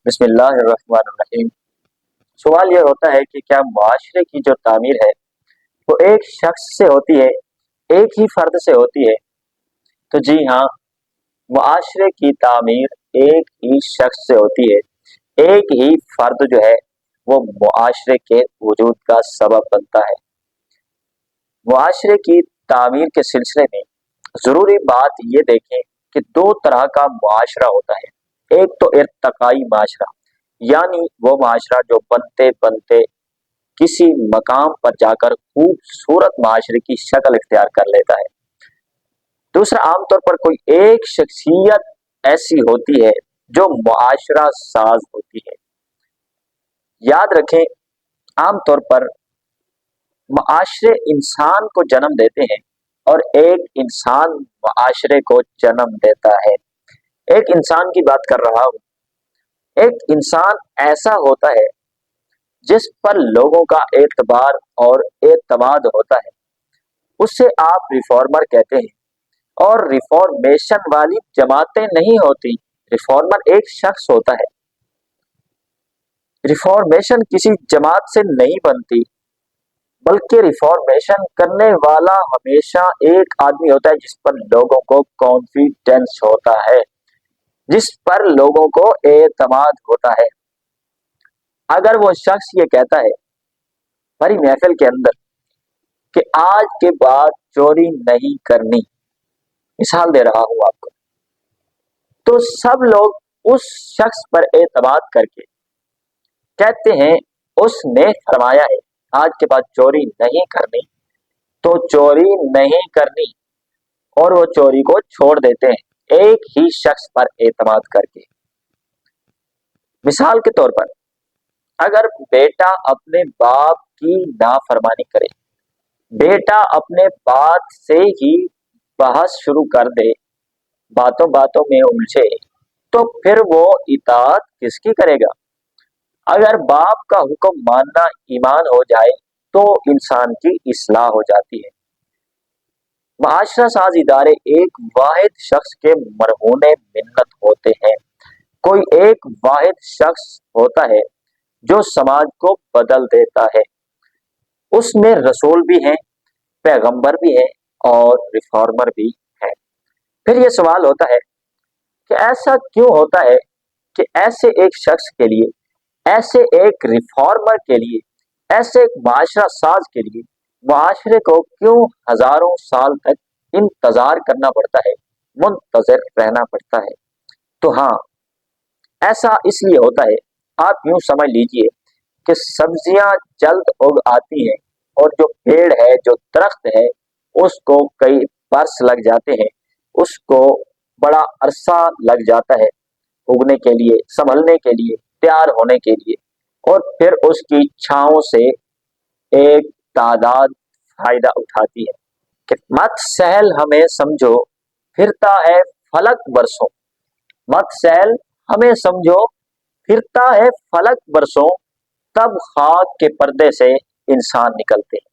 بسم اللہ الرحمن الرحیم۔ سوال یہ ہوتا ہے کہ کیا معاشرے کی جو تعمیر ہے وہ ایک شخص سے ہوتی ہے، ایک ہی فرد سے ہوتی ہے؟ تو جی ہاں، معاشرے کی تعمیر ایک ہی شخص سے ہوتی ہے۔ ایک ہی فرد جو ہے وہ معاشرے کے وجود کا سبب بنتا ہے۔ معاشرے کی تعمیر کے سلسلے میں ضروری بات یہ دیکھیں کہ دو طرح کا معاشرہ ہوتا ہے۔ ایک تو ارتقائی معاشرہ، یعنی وہ معاشرہ جو بنتے بنتے کسی مقام پر جا کر خوبصورت معاشرے کی شکل اختیار کر لیتا ہے۔ دوسرا، عام طور پر کوئی ایک شخصیت ایسی ہوتی ہے جو معاشرہ ساز ہوتی ہے۔ یاد رکھیں، عام طور پر معاشرے انسان کو جنم دیتے ہیں اور ایک انسان معاشرے کو جنم دیتا ہے۔ ایک انسان کی بات کر رہا ہوں۔ ایک انسان ایسا ہوتا ہے جس پر لوگوں کا اعتبار اور اعتماد ہوتا ہے، اسے آپ ریفارمر کہتے ہیں۔ اور ریفارمیشن والی جماعتیں نہیں ہوتی، ریفارمر ایک شخص ہوتا ہے۔ ریفارمیشن کسی جماعت سے نہیں بنتی، بلکہ ریفارمیشن کرنے والا ہمیشہ ایک آدمی ہوتا ہے جس پر لوگوں کو کانفیڈنس ہوتا ہے، جس پر لوگوں کو اعتماد ہوتا ہے۔ اگر وہ شخص یہ کہتا ہے بڑی محفل کے اندر کہ آج کے بعد چوری نہیں کرنی، مثال دے رہا ہوں آپ کو، تو سب لوگ اس شخص پر اعتماد کر کے کہتے ہیں اس نے فرمایا ہے آج کے بعد چوری نہیں کرنی، تو چوری نہیں کرنی، اور وہ چوری کو چھوڑ دیتے ہیں ایک ہی شخص پر اعتماد کر کے۔ مثال کے طور پر، اگر بیٹا اپنے باپ کی نافرمانی کرے، بیٹا اپنے باپ سے ہی بحث شروع کر دے، باتوں باتوں میں الجھے، تو پھر وہ اطاعت کس کی کرے گا؟ اگر باپ کا حکم ماننا ایمان ہو جائے تو انسان کی اصلاح ہو جاتی ہے۔ معاشرہ ساز ادارے ایک واحد شخص کے مرہون منت ہوتے ہیں۔ کوئی ایک واحد شخص ہوتا ہے جو سماج کو بدل دیتا ہے۔ اس میں رسول بھی ہیں، پیغمبر بھی ہیں اور ریفارمر بھی ہیں۔ پھر یہ سوال ہوتا ہے کہ ایسا کیوں ہوتا ہے کہ ایسے ایک شخص کے لیے، ایسے ایک ریفارمر کے لیے، ایسے ایک معاشرہ ساز کے لیے معاشرے کو کیوں ہزاروں سال تک انتظار کرنا پڑتا ہے، منتظر رہنا پڑتا ہے؟ تو ہاں، ایسا اس لیے ہوتا ہے، آپ یوں سمجھ لیجئے کہ سبزیاں جلد اگ آتی ہیں اور جو پیڑ ہے، جو درخت ہے، اس کو کئی برس لگ جاتے ہیں، اس کو بڑا عرصہ لگ جاتا ہے اگنے کے لیے، سنبھلنے کے لیے، تیار ہونے کے لیے، اور پھر اس کی چھاؤں سے ایک تعداد فائدہ اٹھاتی ہے کہ مت سہل ہمیں سمجھو پھرتا ہے فلک برسوں، مت سہل ہمیں سمجھو پھرتا ہے فلک برسوں، تب خاک کے پردے سے انسان نکلتے ہیں۔